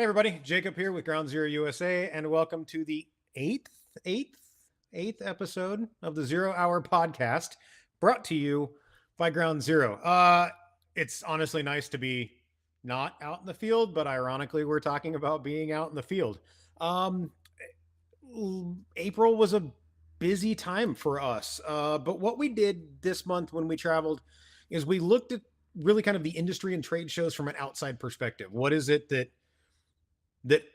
Hey everybody, Jacob here with Ground Zero USA, and welcome to the eighth, eighth, eighth episode of the Zero Hour Podcast, brought to you by Ground Zero. It's honestly nice to be not out in the field, but ironically, we're talking about being out in the field. Um, April was a busy time for us, but what we did this month when we traveled is we looked at really kind of the industry and trade shows from an outside perspective. What is it that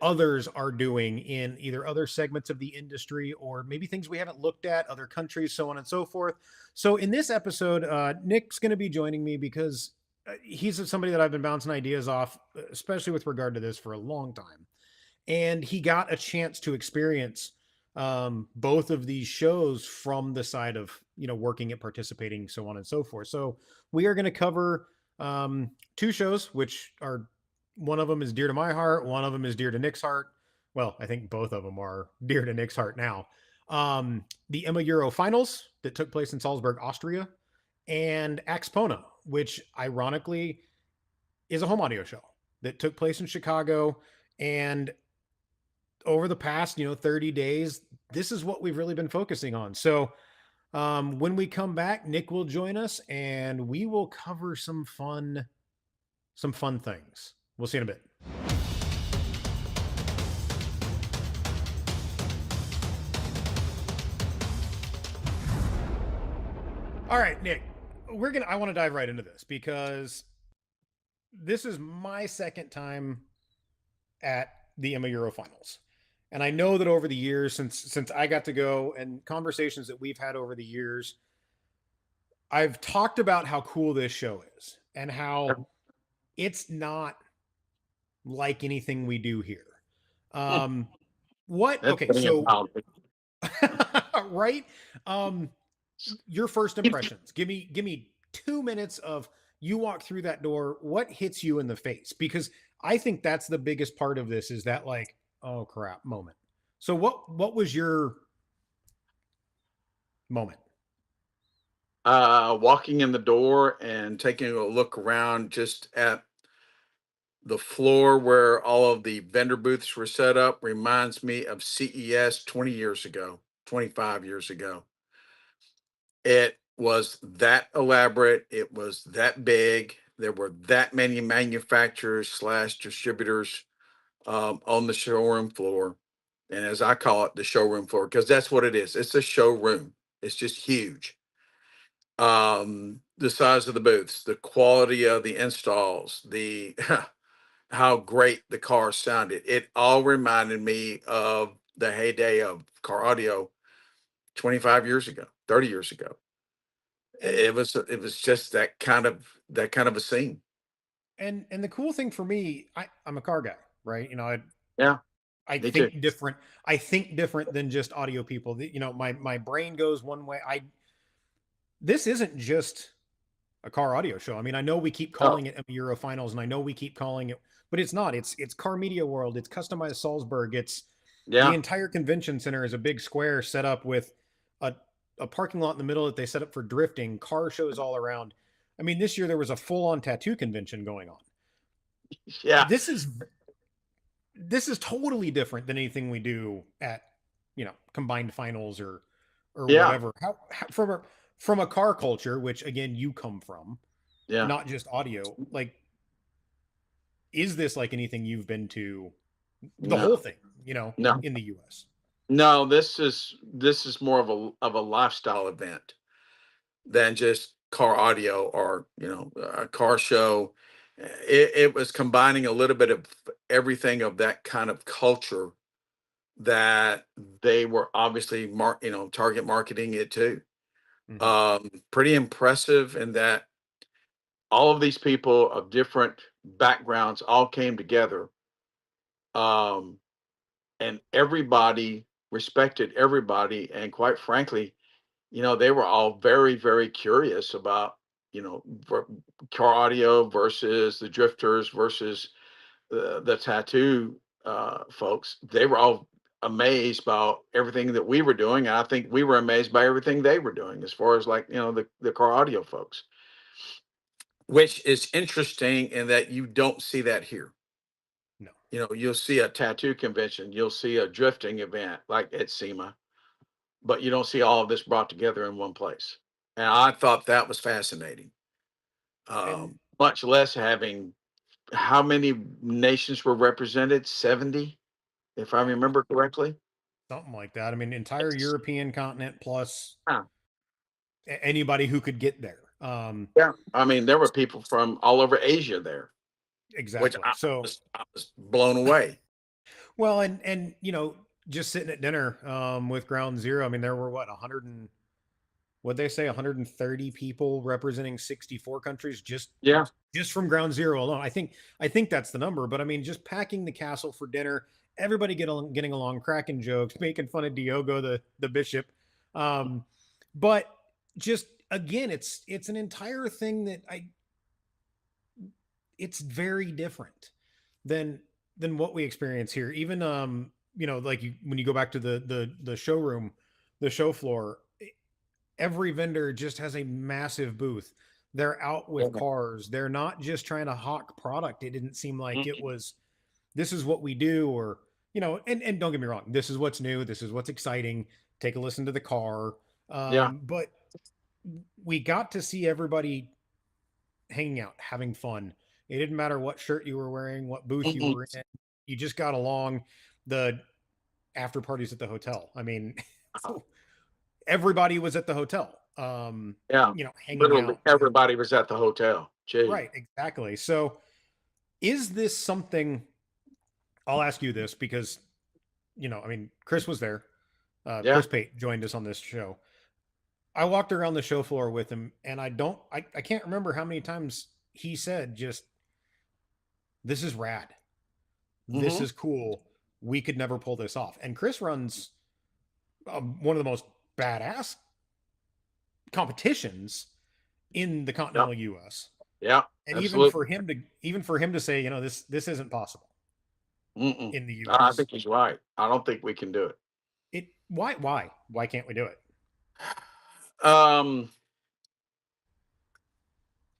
others are doing in either other segments of the industry or maybe things we haven't looked at, other countries, so on and so forth. So in this episode, Nick's going to be joining me because he's somebody that I've been bouncing ideas off, especially with regard to this for a long time. And he got a chance to experience both of these shows from the side of, working at participating, so on and so forth. So we are going to cover two shows, which are one of them is dear to my heart. One of them is dear to Nick's heart. Well, I think both of them are dear to Nick's heart now. The Emma Euro finals that took place in Salzburg, Austria, and AXPONA, which ironically is a home audio show that took place in Chicago. And over the past, 30 days, this is what we've really been focusing on. So when we come back, Nick will join us and we will cover some fun things. We'll see you in a bit. All right, Nick, I want to dive right into this because this is my second time at the Emma Euro finals. And I know that over the years, since I got to go and conversations that we've had over the years, I've talked about how cool this show is and how it's not like anything we do here. What? That's Okay, pretty so about right. Your first impressions. Give me 2 minutes of you walk through that door. What hits you in the face? Because I think that's the biggest part of this is that like, oh crap moment. So what was your moment? walking in the door and taking a look around just at the floor where all of the vendor booths were set up reminds me of CES 20 years ago, 25 years ago. It was that elaborate, it was that big. There were that many manufacturers slash distributors on the showroom floor. And as I call it, the showroom floor, because that's what it is. It's a showroom. It's just huge. The size of the booths, the quality of the installs, the how great the car sounded. It all reminded me of the heyday of car audio 25 years ago, 30 years ago. And It was just that kind of a scene. and the cool thing for me, I'm a car guy, right? Yeah, I me too. think different. I think different than just audio people. My brain goes one way. This isn't just a car audio show. I mean, I know we keep Oh, calling it Euro Finals, and I know we keep calling it, but it's not. It's Car Media World. It's Customized Salzburg. It's the yeah. entire convention center is a big square set up with a a parking lot in the middle that they set up for drifting. Car shows all around. I mean, this year there was a full on tattoo convention going on. Yeah, This is totally different than anything we do at combined finals or yeah, whatever. How from a car culture, which again you come from, yeah. not just audio, like is this like anything you've been to, the No, whole thing, no, in the US? no. This is more of a lifestyle event than just car audio or a car show. It was combining a little bit of everything of that kind of culture that they were obviously target marketing it to. Hmm. Pretty impressive in that all of these people of different backgrounds all came together, um, and everybody respected everybody, and quite frankly, they were all very, very curious about, car audio versus the drifters versus the tattoo folks. They were all amazed by everything that we were doing. And I think we were amazed by everything they were doing as far as like, the car audio folks, which is interesting in that you don't see that here. No. You'll see a tattoo convention, you'll see a drifting event like at SEMA, but you don't see all of this brought together in one place. And I thought that was fascinating. And Much less having how many nations were represented? 70, if I remember correctly. something like that. I mean, entire European continent plus Yeah. anybody who could get there. Yeah. I mean, there were people from all over Asia there, which Exactly. I So, was I was blown away. well, and just sitting at dinner with Ground Zero. I mean, there were what 100 and what they say 130 people representing 64 countries Yeah. just from Ground Zero alone. I think that's the number. But I mean, just packing the castle for dinner, everybody getting along, cracking jokes, making fun of Diogo the bishop. Um, but just again, it's an entire thing that I it's very different than what we experience here. Even like when you go back to the showroom, the show floor, every vendor just has a massive booth. They're out with Yeah. cars. They're not just trying to hawk product. It didn't seem like it Mm-mm. was this is what we do, or and don't get me wrong, this is what's new, this is what's exciting. Take a listen to the car. Yeah. But we got to see everybody hanging out, having fun. It didn't matter what shirt you were wearing, what booth you Mm-mm. were in. You just got along. The after parties at the hotel. I mean, everybody was at the hotel. Yeah. Hanging Literally out. everybody was at the hotel. Gee. Right, exactly. So, is this something? I'll ask you this because I mean, Chris was there. Yeah. Chris Pate joined us on this show. I walked around the show floor with him, and I can't remember how many times he said, "Just this is rad. This Hmm. is cool. We could never pull this off." And Chris runs one of the most badass competitions in the Yeah. continental US. Yeah. And Absolutely. even for him to say, this isn't possible Mm-mm. in the I US. think he's right. I don't think we can do it. It why can't we do it? Um,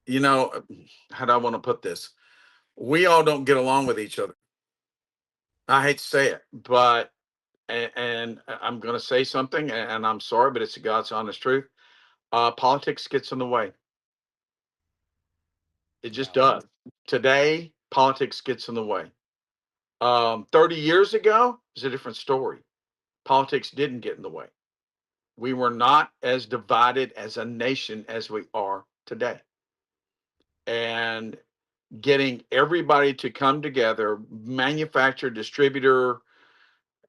you know, how do I want to put this? We all don't get along with each other. I hate to say it, but and I'm going to say something, and I'm sorry, but it's the God's honest truth. Politics gets in the way. It just Valid. does. Today, politics gets in the way. 30 years ago is a different story. Politics didn't get in the way. We were not as divided as a nation as we are today. And getting everybody to come together, manufacturer, distributor,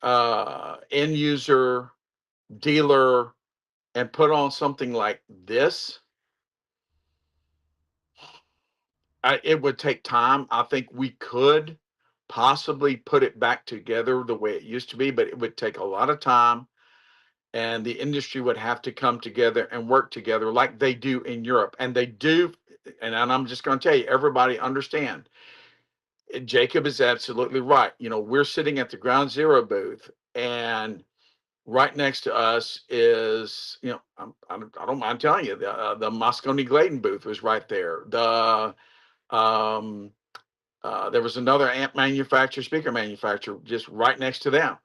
end user, dealer, and put on something like this, it would take time. I think we could possibly put it back together the way it used to be, but it would take a lot of time, and the industry would have to come together and work together like they do in Europe. And they do, and I'm just going to tell you, everybody understand. Jacob is absolutely right. We're sitting at the Ground Zero booth, and right next to us is, I don't mind telling you, the Moscone Gladen booth was right there. Um, there was another amp manufacturer, speaker manufacturer, just right next to them.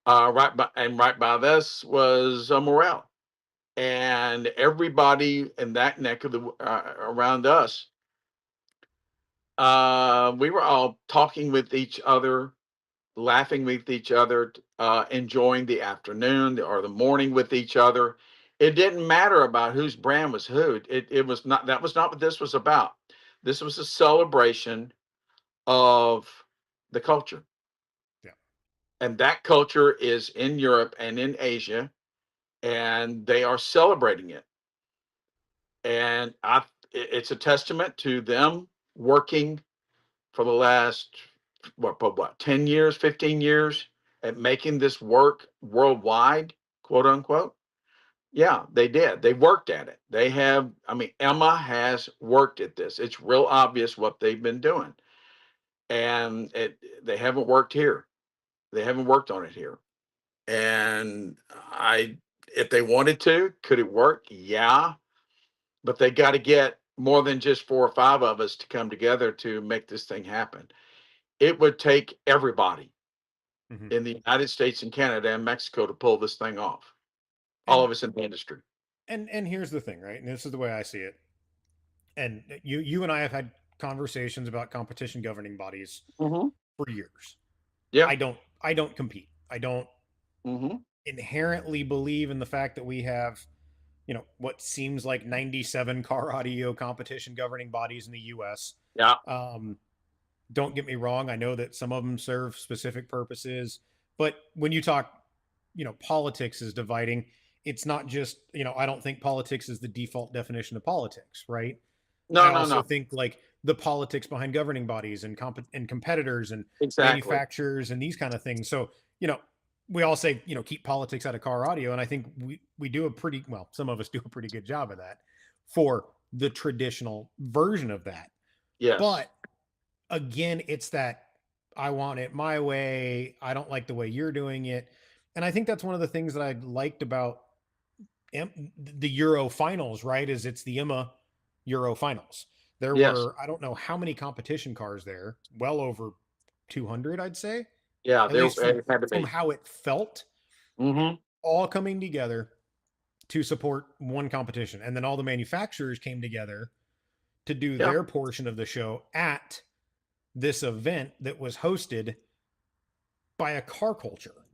Right by this was Morel, and everybody in that neck of the around us. We were all talking with each other, laughing with each other, enjoying the afternoon or the morning with each other. It didn't matter about whose brand was who. It was not, that was not what this was about. This was a celebration of the culture. Yeah. And that culture is in Europe and in Asia, and they are celebrating it. And it's a testament to them working for the last what 10 years, 15 years at making this work worldwide, quote unquote. Yeah, they did. They worked at it. They have, I mean, Emma has worked at this. It's real obvious what they've been doing. And they haven't worked here. They haven't worked on it here. And if they wanted to, could it work? Yeah. But they got to get more than just 4 or 5 of us to come together to make this thing happen. it would take everybody Mhm. in the United States and Canada and Mexico to pull this thing off. All And of us in the industry. and here's the thing, right? And this is the way I see it. And you and I have had conversations about competition governing bodies Hmm. for years. Yeah. I don't compete. I don't Hmm. inherently believe in the fact that we have, what seems like 97 car audio competition governing bodies in the US. Yeah. Um, don't get me wrong, I know that some of them serve specific purposes, but when you talk, politics is dividing, it's not just, I don't think politics is the default definition of politics, right? I No, no, also no. think like the politics behind governing bodies and and competitors and Exactly. manufacturers and these kind of things. So, you know, we all say, keep politics out of car audio. And I think we do a pretty well, some of us do a pretty good job of that for the traditional version of that. Yes. But again, it's that I want it my way. I don't like the way you're doing it. And I think that's one of the things that I liked about the Euro finals, right? Is it's the IMA Euro finals. There Yes. were, I don't know how many competition cars there, well over 200, I'd say, Yeah. at There least from it had to from be. how it felt, Hmm. all coming together to support one competition. And then all the manufacturers came together to do Yeah. their portion of the show at this event that was hosted by a car culture.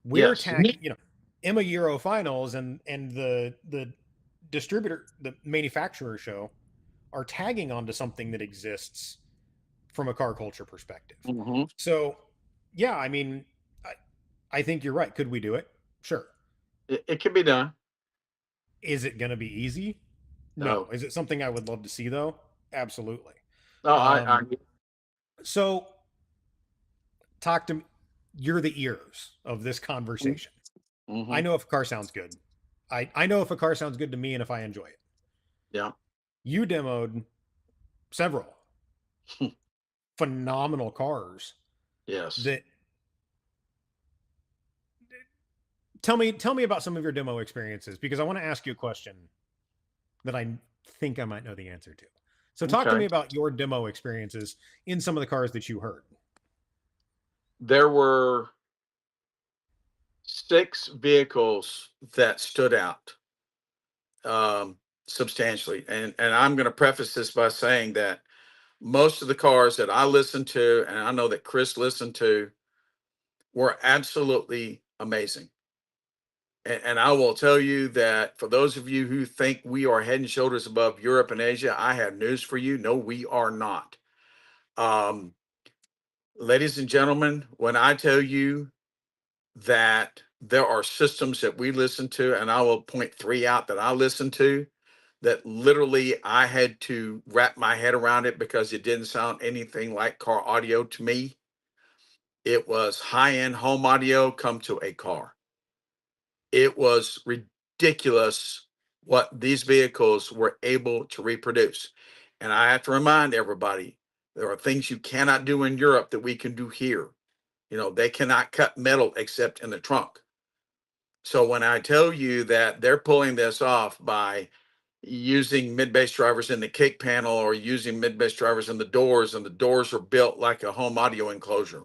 We're Yes. tagging, IMA Euro finals and the distributor, the manufacturer show are tagging onto something that exists from a car culture perspective. Hmm. So, yeah, I mean, I, I think you're right. Could we do it? Sure. It can be done. Is it going to be easy? No. No. Is it something I would love to see though? Absolutely. No. I. Um, so talk to me. You're the ears of this conversation. I Hmm. know if a car sounds good. I know if a car sounds good to me and if I enjoy it. Yeah. You demoed several phenomenal cars Yes. that tell me about some of your demo experiences because I want to ask you a question that I think I might know the answer to. So talk to Okay. me about your demo experiences in some of the cars that you heard. There were 6 vehicles that stood out um, substantially, and I'm going to preface this by saying that most of the cars that I listened to, and I know that Chris listened to, were absolutely amazing. And I will tell you that for those of you who think we are head and shoulders above Europe and Asia, I have news for you. No, we are not. Um, Ladies and gentlemen, when I tell you that there are systems that we listen to, and I will point 3 out that I listen to, that literally I had to wrap my head around it because it didn't sound anything like car audio to me. It was high-end home audio come to a car. It was ridiculous what these vehicles were able to reproduce. And I have to remind everybody, there are things you cannot do in Europe that we can do here. They cannot cut metal except in the trunk. So when I tell you that they're pulling this off by using mid-bass drivers in the kick panel or using mid-bass drivers in the doors, and the doors are built like a home audio enclosure,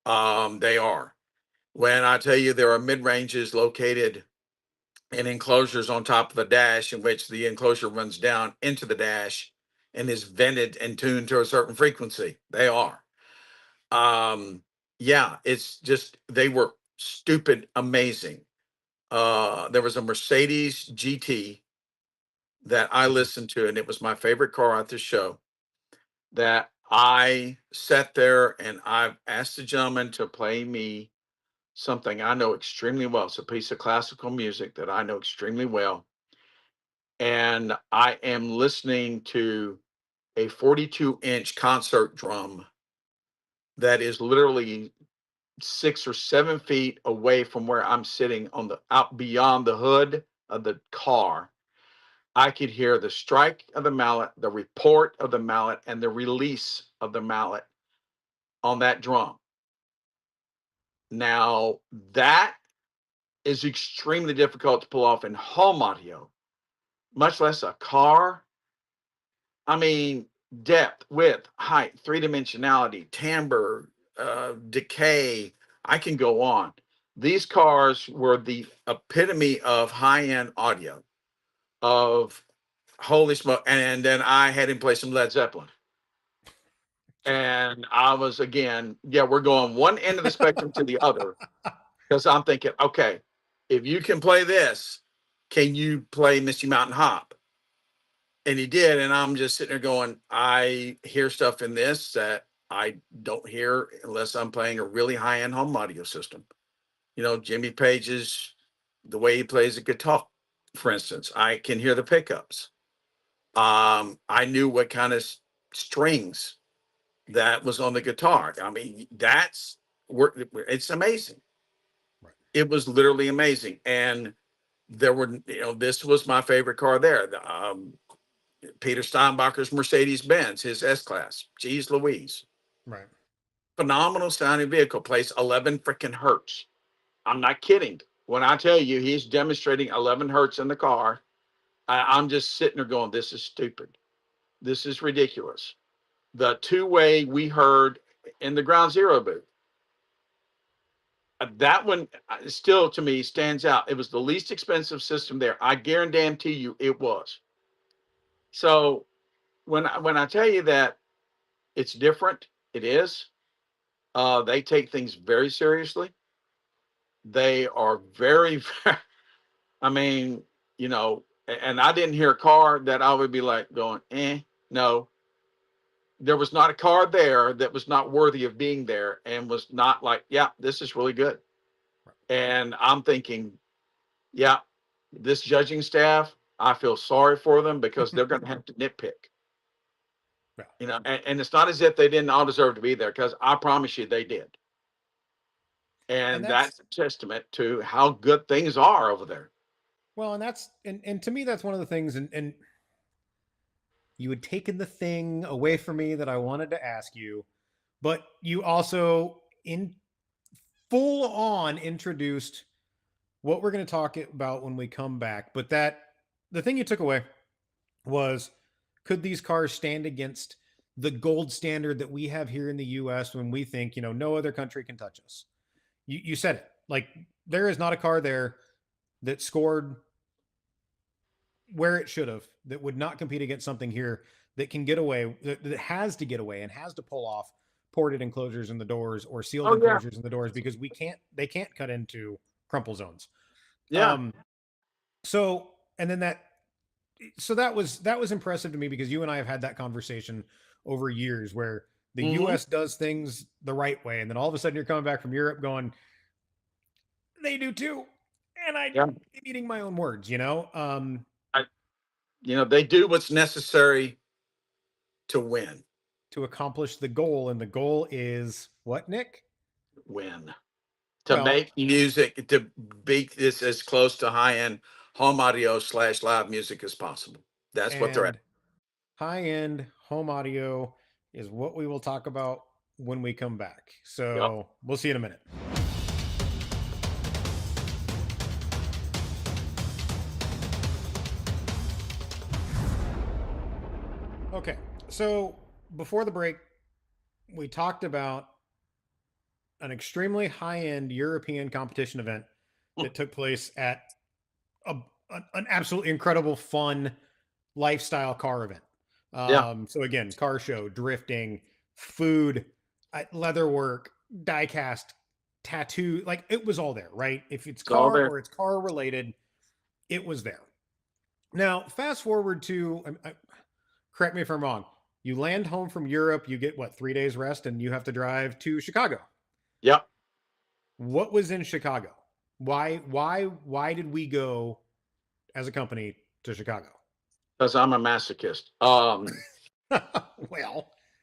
they are. When I tell you there are mid-ranges located in enclosures on top of the dash in which the enclosure runs down into the dash and is vented and tuned to a certain frequency, they are. Um, yeah, it's just they were stupid amazing. There was a Mercedes GT that I Mhm. listened to, and it was my favorite car at the show. That I sat there and I've asked the gentleman to play me something I know extremely well. It's a piece of classical music that I know extremely well. And I am listening to a 42-inch concert drum that is literally 6 or 7 feet away from where I'm sitting on the out beyond the hood of the car. I could hear the strike of the mallet, the report of the mallet, and the release of the mallet on that drum. Now, that is extremely difficult to pull off in home audio, much less a car. I mean, depth, width, height, three-dimensionality, timbre, decay. I can go on. These cars were the epitome of high-end audio, of holy smoke. And then I had him play some Led Zeppelin. And I was, again, yeah, we're going one end of the spectrum to the other, because I'm thinking, okay, if you can play this, can you play Misty Mountain Hop? And he did. And I'm just sitting there going, I hear stuff in this that I don't hear unless I'm playing a really high end home audio system. Jimmy Page's, the way he plays the guitar, for instance, I can hear the pickups. I knew what kind of strings that was on the guitar. I mean, it's amazing. Right. It was literally amazing. And this was my favorite car there. Peter Steinbacher's Mercedes Benz, his S Class. Geez Louise. Right. Phenomenal sounding vehicle, plays 11 freaking hertz. I'm not kidding. When I tell you he's demonstrating 11 hertz in the car, I'm just sitting there going, this is stupid. This is ridiculous. The two-way we heard in the Ground Zero booth, that one still to me stands out. It was the least expensive system there. I guarantee you it was. So when I tell you that it's different, it is. They take things very seriously. They are very, I mean, and I didn't hear a car that I would be like going, no. There was not a car there that was not worthy of being there and was not like, yeah, this is really good. And I'm thinking, yeah, this judging staff, I feel sorry for them because they're going to have to nitpick. Yeah. And it's not as if they didn't all deserve to be there, because I promise you they did. And And that's that's a testament to how good things are over there. well, and that's and to me that's one of the things, and you had taken the thing away from me that I wanted to ask you, but you also in full on introduced what we're going to talk about when we come back. But the thing you took away was, could these cars stand against the gold standard that we have here in the US when we think, no other country can touch us? You said it. Like, there is not a car there that scored where it should have, that would not compete against something here that can get away, that has to get away and has to pull off ported enclosures in the doors or sealed Oh yeah, enclosures in the doors, because they can't cut into crumple zones. yeah. Um, so, and then that was impressive to me, because you and I have had that conversation over years where the Hmm. US does things the right way, and then all of a sudden you're coming back from Europe going, they do too. And I'm Yeah. eating my own words. I, they do what's necessary to win. To accomplish the goal, and the goal is what, Nick? Win. To Well, make music, to be this as close to high end home audio / live music as possible. That's what they're at. and high end home audio is what we will talk about when we come back. Yep. So we'll see you in a minute. Okay. So before the break, we talked about an extremely high end European competition event that took place at a, an absolutely incredible, fun lifestyle car event. Yeah. So again, car show, drifting, food, leather work, diecast, tattoo, like it was all there, right? If it's It's all car there. or it's car related, it was there. Now, fast forward to, correct me if I'm wrong. You land home from Europe, you get what, 3 days rest, and you have to drive to Chicago. Yep. What was in Chicago? Why did we go as a company to Chicago? Because I'm a masochist. Well,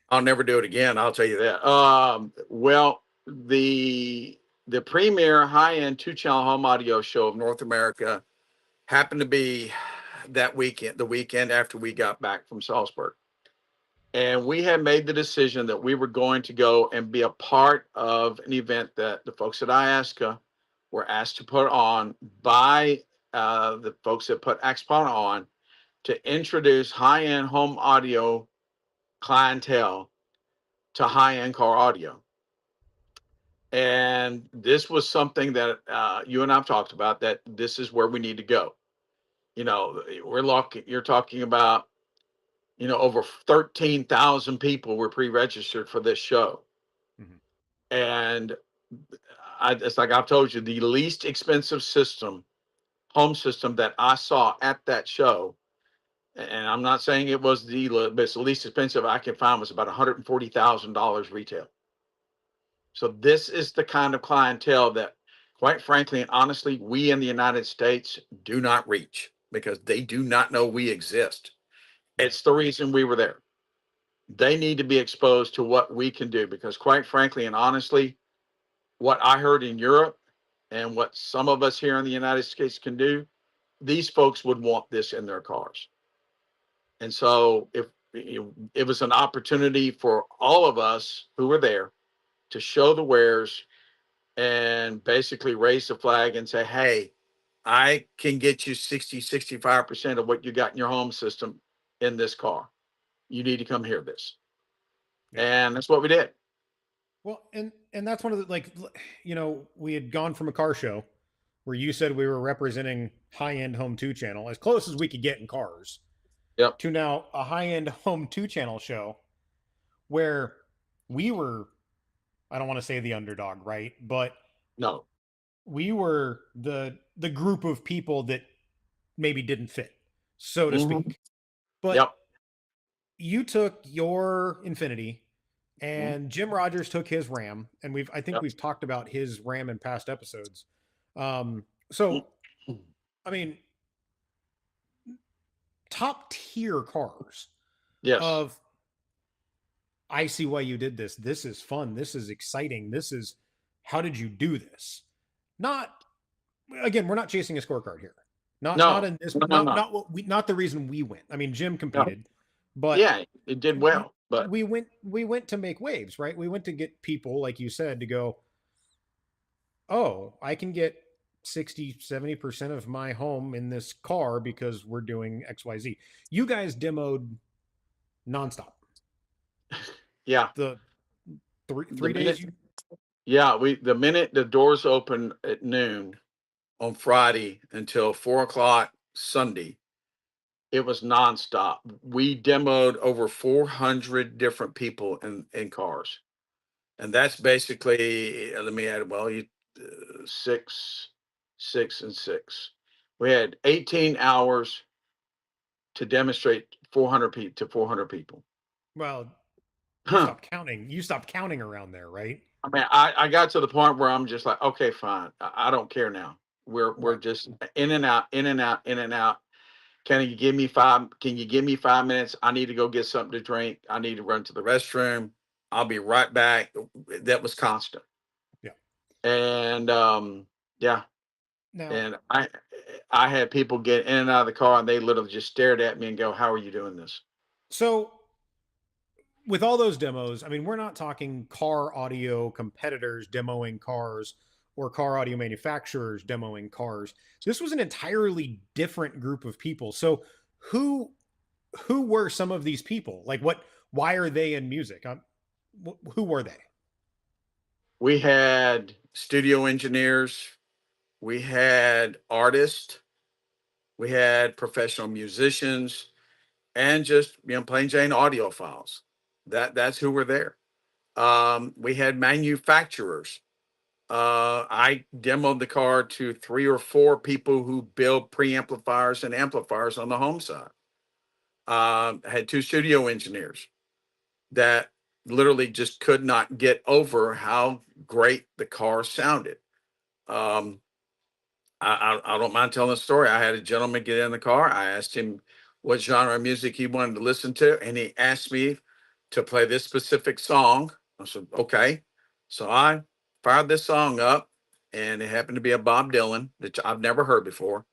I'll never do it again. I'll tell you that. Well, the premier high end 2 channel home audio show of North America happened to be that weekend, the weekend after we got back from Salzburg. And we had made the decision that we were going to go and be a part of an event that the folks at IASCA were asked to put on by the folks that put AXPONA on, to introduce high-end home audio clientele to high-end car audio. And this was something that you and I've talked about, that this is where we need to go. You're talking about, over 13,000 people were pre-registered for this show. Mhm. And it's like I've told you, the least expensive home system that I saw at that show, and I'm not saying it was but it's the least expensive I could find, was about $140,000 retail. So this is the kind of clientele that, quite frankly and honestly, we in the United States do not reach, because they do not know we exist. Right. It's the reason we were there. They need to be exposed to what we can do, because quite frankly and honestly, what I heard in Europe and what some of us here in the United States can do, these folks would want this in their cars. And so if it was an opportunity for all of us who were there to show the wares and basically raise the flag and say, hey, I can get you 60, 65% of what you got in your home system in this car. You need to come hear this. Yeah. And that's what we did. Well, and that's one of the, we had gone from a car show where you said we were representing high-end home 2 channel, as close as we could get in cars, Yep. to now a high-end home 2 channel show where we were, I don't want to say the underdog, right? But No. we were the group of people that maybe didn't fit, so to Hmm. speak. But Yep. you took your Infinity Mhm. and Jim Rogers took his Ram, and I think Yep. we've talked about his Ram in past episodes. So Mhm. I mean, top tier cars Yes. of, I see why you did this. This is fun. This is exciting. This is, how did you do this? Not, again, we're not chasing a scorecard here. Not No. in this, No. No. No. not the reason we went. I mean, Jim No. competed, but Yeah, it did well, but we went to make waves, right? We went to get people, like you said, to go, oh, I can get 60-70% of my home in this car because we're doing XYZ. You guys demoed nonstop. yeah, The three the three days minute, you yeah, the minute the doors open at noon on Friday until 4 o'clock Sunday, it was nonstop. We demoed over 400 different people in cars, and that's basically, let me add, well, six, 6 and 6. We had 18 hours to demonstrate 400 people to 400 people. well, you Huh. stopped counting. You stopped counting around there, right? I mean, I got to the point where I'm just like, okay, fine. I don't care now. We're Right. just in and out, in and out, in and out. Can you give me 5 minutes? I need to go get something to drink. I need to run to the restroom. I'll be right back. That was constant. Yeah. And yeah. Now, And I had people get in and out of the car, and they literally just stared at me and go, how are you doing this? so with all those demos, I mean, we're not talking car audio competitors demoing cars or car audio manufacturers demoing cars. This was an entirely different group of people. So who who were some of these people? Like, what? Why are they in music? Who were they? We had studio engineers, we had artists, we had professional musicians, and just, plain Jane audiophiles. That's who were there. We had manufacturers. I demoed the car to 3 or 4 people who build preamplifiers and amplifiers on the home side. I had 2 studio engineers that literally just could not get over how great the car sounded. Um, I don't mind telling the story. I had a gentleman get in the car. I asked him what genre of music he wanted to listen to, and he asked me to play this specific song. I said, okay. So I fired this song up, and it happened to be a Bob Dylan, which I've never heard before.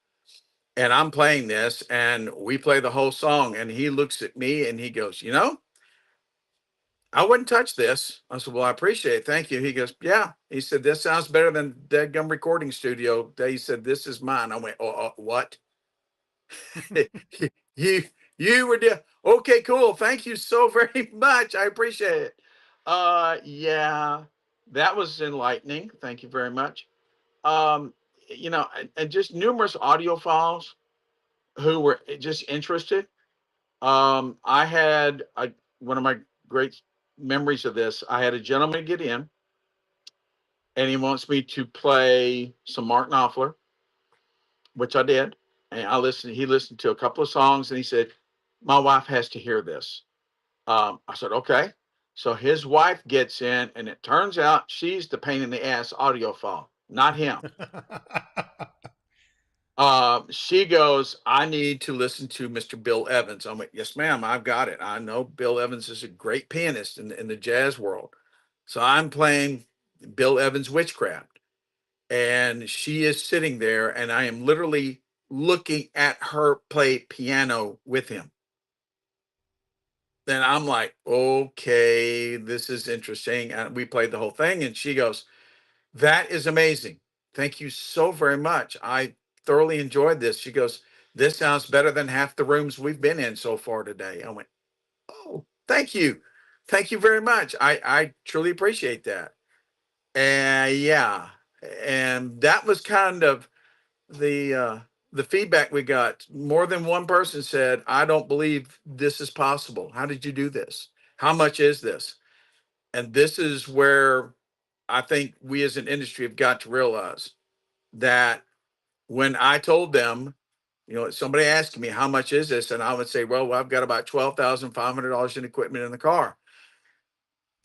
And I'm playing this, and we play the whole song. And he looks at me and he goes, I wouldn't touch this. I said, well, I appreciate it. Thank you. He goes, yeah. He said, this sounds better than Dead Gum Recording Studio. He said, this is mine. I went, what? you You were okay, cool. Thank you so very much. I appreciate it. Yeah, that was enlightening. Thank you very much. Um, and just numerous audiophiles who were just interested. I had one of my great memories of this. I had a gentleman get in, and he wants me to play some Mark Knopfler, which I did. And I listened. He listened to a couple of songs, and he said, "My wife has to hear this." I said, "Okay." So his wife gets in, and it turns out she's the pain in the ass audiophile, not him. She goes, "I need to listen to Mr. Bill Evans." I'm like, "Yes, ma'am, I've got it. I know Bill Evans is a great pianist in the jazz world." So I'm playing Bill Evans' Witchcraft, and she is sitting there, and I am literally looking at her play piano with him. Then I'm like, "Okay, this is interesting." And we played the whole thing, and she goes, "That is amazing. Thank you so very much. I thoroughly enjoyed this." She goes, "This sounds better than half the rooms we've been in so far today." I went, "Oh, thank you. Thank you very much. I truly appreciate that." And yeah, and that was kind of the uh the feedback we got. More than one person said, "I don't believe this is possible. How did you do this? How much is this?" And this is where I think we as an industry have got to realize that when I told them, somebody asked me, "How much is this?" And I would say, "Well, I've got about $12,500 in equipment in the car."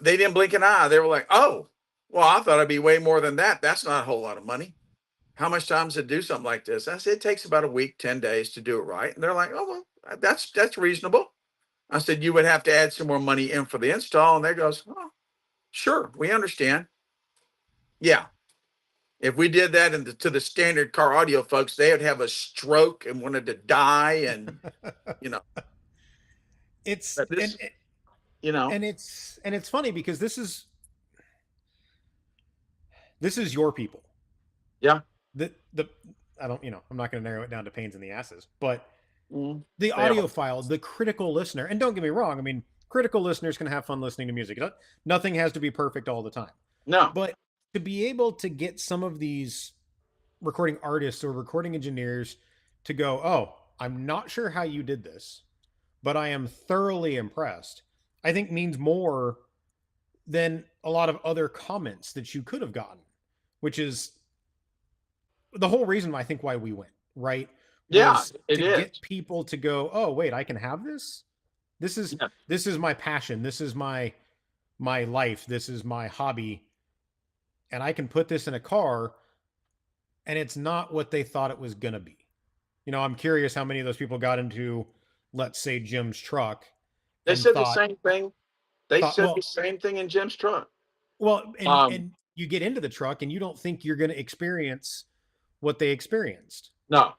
They didn't blink an eye. They were like, "Oh, well, I thought it'd be way more than that. That's not a whole lot of money. How much time does it do something like this?" I said, "It takes about a week, 10 days to do it right." And they're like, "Oh, well, that's reasonable." I said, "You would have to add some more money in for the install." And they goes, "Oh, sure, we understand." Yeah. If we did that to the standard car audio folks, they would have a stroke and wanted to die. And, you know, it's but this, you know, and it's funny because this is your people. yeah, The I don't, I'm not going to narrow it down to pains in the asses, but mm, the they are. audiophile, the critical listener, and don't get me wrong, I mean, critical listeners can have fun listening to music. Nothing has to be perfect all the time. No, But to be able to get some of these recording artists or recording engineers to go, "Oh, I'm not sure how you did this, but I am thoroughly impressed," I think means more than a lot of other comments that you could have gotten, which is the whole reason I think why we went, right? yeah, Was it to get is. people to go, "Oh, wait, I can have this? This is Yeah. this is my passion. This is my life. This is my hobby, and I can put this in a car and it's not what they thought it was going to be." I'm curious how many of those people got into, let's say, Jim's truck They and said the same thing. They thought, said the well, same thing in Jim's truck. and Um, you get into the truck and you don't think you're going to experience what they experienced. no,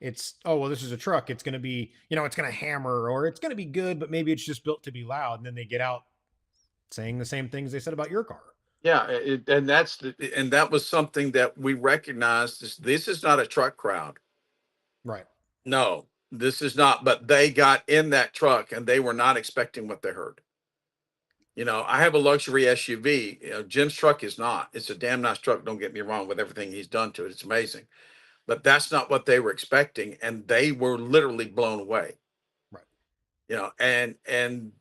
It's, "Oh, well, this is a truck. It's going to be, it's going to hammer or it's going to be good, but maybe it's just built to be loud." And then they get out saying the same things they said about your car. yeah, and that was something that we recognized. This is not a truck crowd. Right. No, this is not. But they got in that truck and they were not expecting what they heard. I have a luxury SUV. Jim's truck is not. It's a damn nice truck. Don't get me wrong with everything he's done to it. It's amazing. But that's not what they were expecting. And they were literally blown away. Right. And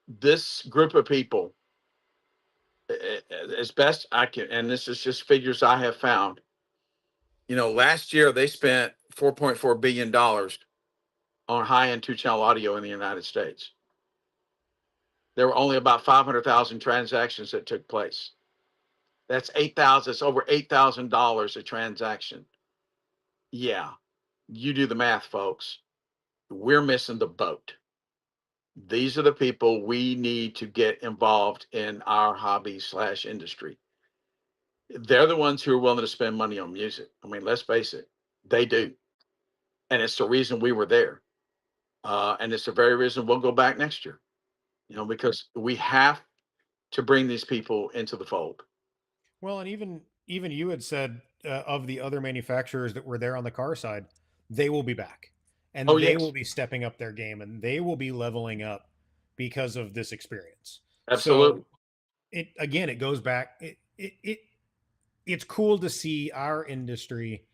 this group of people, as best I can, and this is just figures I have found, last year they spent $4.4 billion on high-end two-channel audio in the United States. There were only about 500,000 transactions that took place. That's 8,000. It's over $8,000 a transaction. Yeah, you do the math, folks. We're missing the boat. These are the people we need to get involved in our hobby slash industry. They're the ones who are willing to spend money on music. I mean, let's face it, they do. And it's the reason we were there. And it's the very reason we'll go back next year, because we have to bring these people into the fold. Well, and even you had said, of the other manufacturers that were there on the car side, they will be back. and Oh, they will yes, be stepping up their game and they will be leveling up because of this experience. absolutely. So it again, it goes back. It's cool to see our industry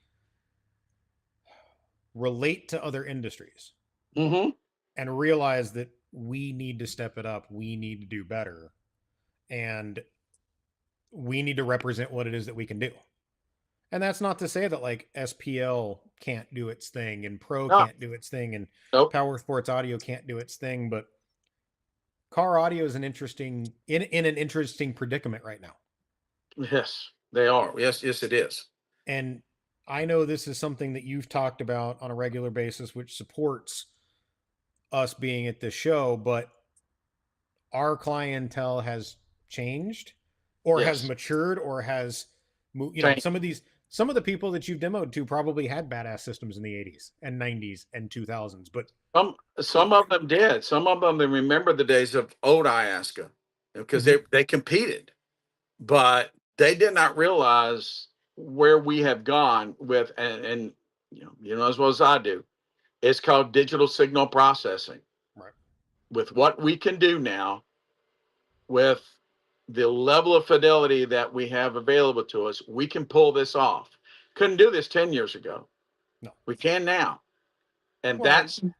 relate to other industries Hmm. and realize that we need to step it up. We need to do better. And we need to represent what it is that we can do. And that's not to say that like SPL can't do its thing and Pro No, can't do its thing and nope. Power Sports Audio can't do its thing, but car audio is an interesting in an interesting predicament right now. Yes, they are. Yes, yes, it is. And I know this is something that you've talked about on a regular basis, which supports us being at this show, but our clientele has changed or has Yes. matured or has Change. some of the people that you've demoed to probably had badass systems in the 80s and 90s and 2000s, but Some of them did. Some of them they remember the days of old Iasca because Mhm. they competed, but they did not realize where we have gone with and you know as well as I do. It's called digital signal processing. Right. With what we can do now, with the level of fidelity that we have available to us, we can pull this off. Couldn't do this 10 years ago. No. We can now. And Well, and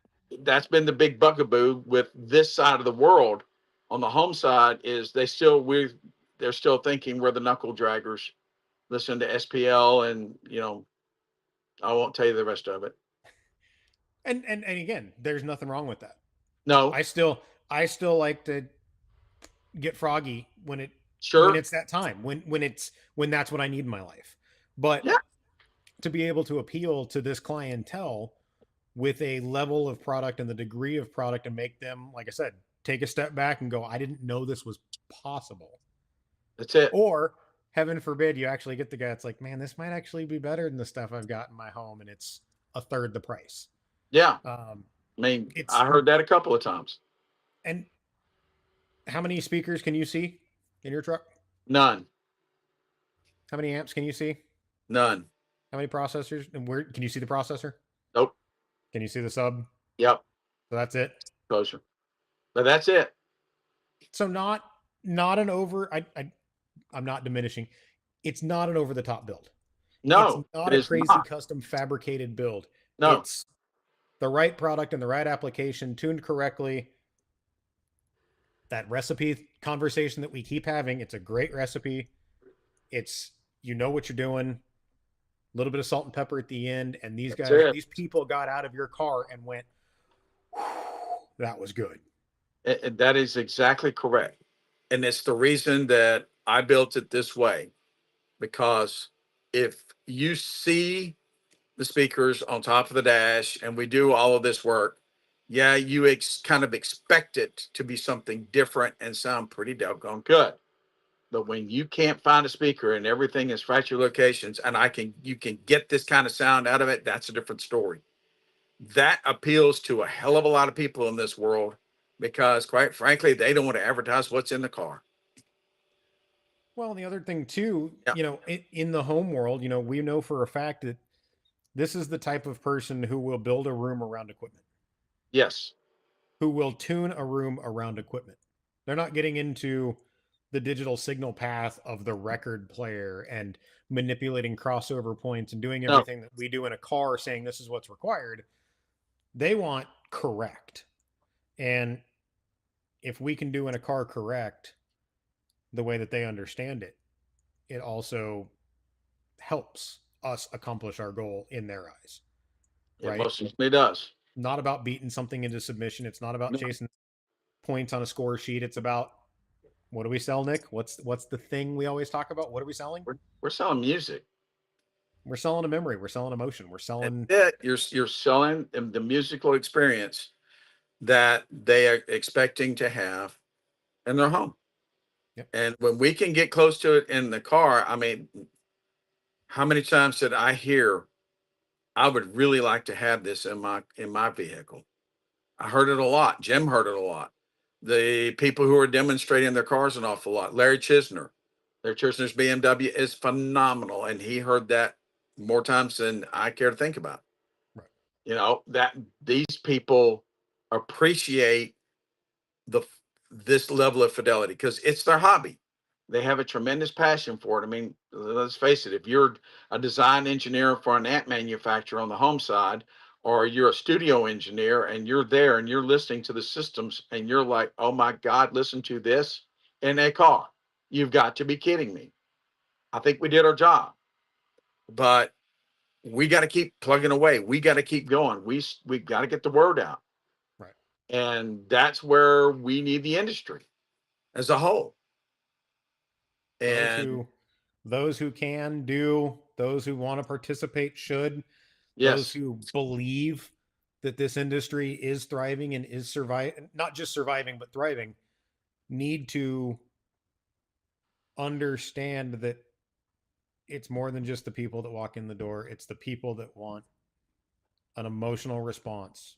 that's been the big bugaboo with this side of the world. On the home side is they're still thinking we're the knuckle draggers, listen to SPL and I won't tell you the rest of it. and again, there's nothing wrong with that. No, I still like to get froggy when sure. it's that time, when that's what I need in my life. But Yeah. to be able to appeal to this clientele with a level of product and the degree of product and make them, like I said, take a step back and go, I didn't know this was possible. That's it. Or heaven forbid you actually get the guy that's like, man, this might actually be better than the stuff I've got in my home and it's a third the price. Yeah. Um, I mean, it's I heard that a couple of times. and how many speakers can you see in your truck? None. How many amps can you see? None. How many processors? And where can you see the processor? Nope. Can you see the sub? Yep. So that's it. Closer. But that's it. So not an over. I'm not diminishing. It's not an over the top build. It's No, not it a is crazy not. custom fabricated build. No. It's the right product and the right application tuned correctly. That recipe conversation that we keep having, it's a great recipe. It's you know what you're doing. A little bit of salt and pepper at the end, and That's it. these people got out of your car and went, that was good. That is exactly correct. And it's the reason that I built it this way. Because if you see the speakers on top of the dash and we do all of this work, yeah, you kind of expect it to be something different and sound pretty doggone good. But when you can't find a speaker and everything is fracture locations and you can get this kind of sound out of it, that's a different story. That appeals to a hell of a lot of people in this world because quite frankly, they don't want to advertise what's in the car. Well, and the other thing too, Yeah. in the home world, we know for a fact that this is the type of person who will build a room around equipment, Yes. who will tune a room around equipment. They're not getting into the digital signal path of the record player and manipulating crossover points and doing No. everything that we do in a car saying this is what's required. They want correct. And if we can do in a car correct the way that they understand it, it also helps us accomplish our goal in their eyes, It right? most certainly does. Not about beating something into submission. It's not about No, chasing points on a score sheet. It's about what do we sell, Nick? What's the thing we always talk about? What are we selling? we're selling music. We're selling a memory. We're selling emotion. We're That's selling. it. You're selling them the musical experience that they are expecting to have in their home. Yep. And when we can get close to it in the car, I mean, how many times did I hear, I would really like to have this in my vehicle? I heard it a lot. Jim heard it a lot. The people who are demonstrating their cars an awful lot. Larry Chisner. Larry Chisner's BMW is phenomenal. And he heard that more times than I care to think about. Right. that these people appreciate the this level of fidelity because it's their hobby. They have a tremendous passion for it. I mean, let's face it, if you're a design engineer for an ant manufacturer on the home side, or you're a studio engineer and you're there and you're listening to the systems and you're like, oh my God, listen to this in a car. You've got to be kidding me. I think we did our job, but we got to keep plugging away. We got to keep going. We got to get the word out. Right. And that's where we need the industry as a whole. Those And who those who can do, those who want to participate should, those yes, who believe that this industry is thriving and is surviving, not just surviving but thriving, need to understand that it's more than just the people that walk in the door. It's the people that want an emotional response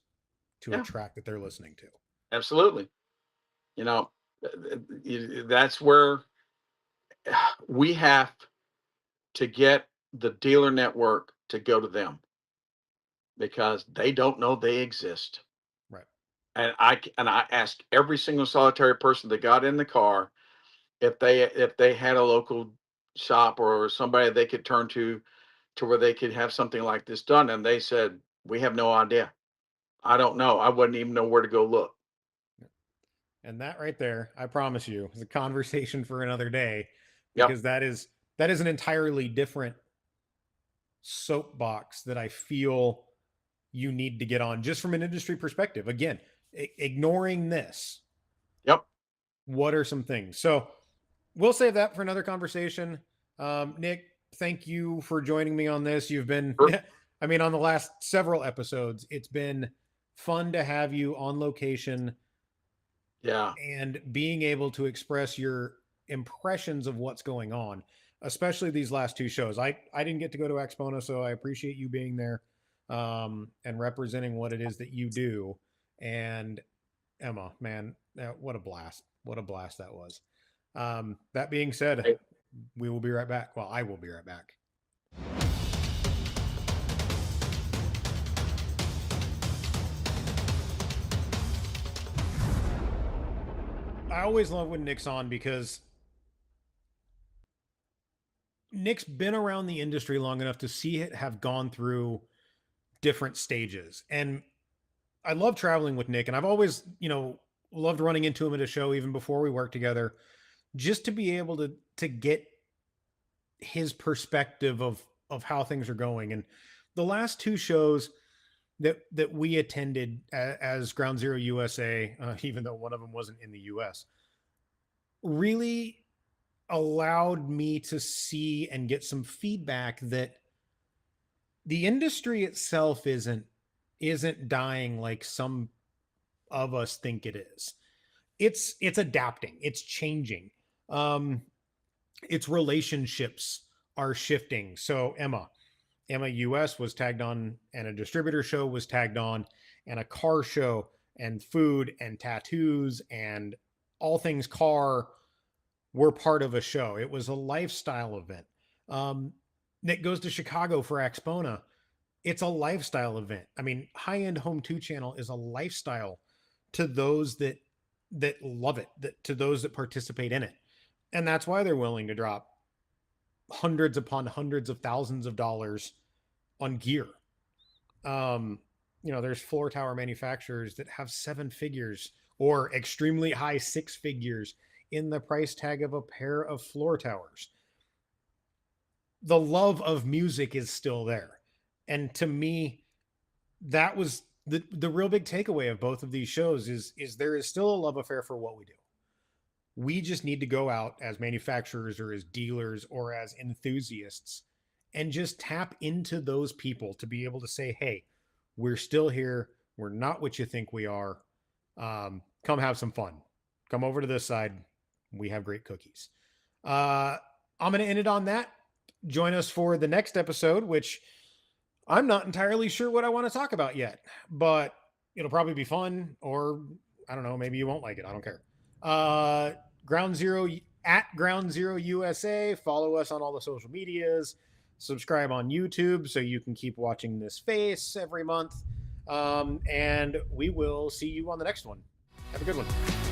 to a yeah, track that they're listening to. absolutely. You know, that's where we have to get the dealer network to go to them because they don't know they exist. Right. And I ask every single solitary person that got in the car if they had a local shop or somebody they could turn to where they could have something like this done, and they said we have no idea. I don't know. I wouldn't even know where to go look. And that right there, I promise you, is a conversation for another day Yep. because that is an entirely different soapbox that I feel you need to get on just from an industry perspective. Again, ignoring this, Yep. what are some things? So we'll save that for another conversation. Nick, thank you for joining me on this. You've been, Sure. I mean, on the last several episodes, it's been fun to have you on location Yeah. and being able to express your impressions of what's going on, especially these last two shows. I didn't get to go to AXPONA, so I appreciate you being there and representing what it is that you do. And Emma, man, what a blast! What a blast that was. That being said, Hey, we will be right back. Well, I will be right back. I always love when Nick's on because Nick's been around the industry long enough to see it have gone through different stages. And I love traveling with Nick, and I've always, loved running into him at a show even before we worked together, just to be able to get his perspective of how things are going. And the last two shows that we attended as Ground Zero USA, even though one of them wasn't in the US, really allowed me to see and get some feedback that the industry itself isn't dying like some of us think it is. It's adapting, it's changing. Um its relationships are shifting. So Emma US was tagged on, and a distributor show was tagged on, and a car show, and food and tattoos and all things car were part of a show. It was a lifestyle event. Um, Nick goes to Chicago for AXPONA. It's a lifestyle event. I mean, High End Home 2 channel is a lifestyle to those that love it, that to those that participate in it. And that's why they're willing to drop hundreds upon hundreds of thousands of dollars on gear. Um, there's floor tower manufacturers that have seven figures or extremely high six figures in the price tag of a pair of floor towers. The love of music is still there. And to me, that was the real big takeaway of both of these shows is there is still a love affair for what we do. We just need to go out as manufacturers or as dealers or as enthusiasts and just tap into those people to be able to say, hey, we're still here. We're not what you think we are. Come have some fun. Come over to this side. We have great cookies. I'm going to end it on that. Join us for the next episode, which I'm not entirely sure what I want to talk about yet, but it'll probably be fun, or I don't know, maybe you won't like it. I don't care. Uh, Ground Zero at Ground Zero USA. Follow us on all the social medias. Subscribe on YouTube so you can keep watching this face every month. And we will see you on the next one. Have a good one.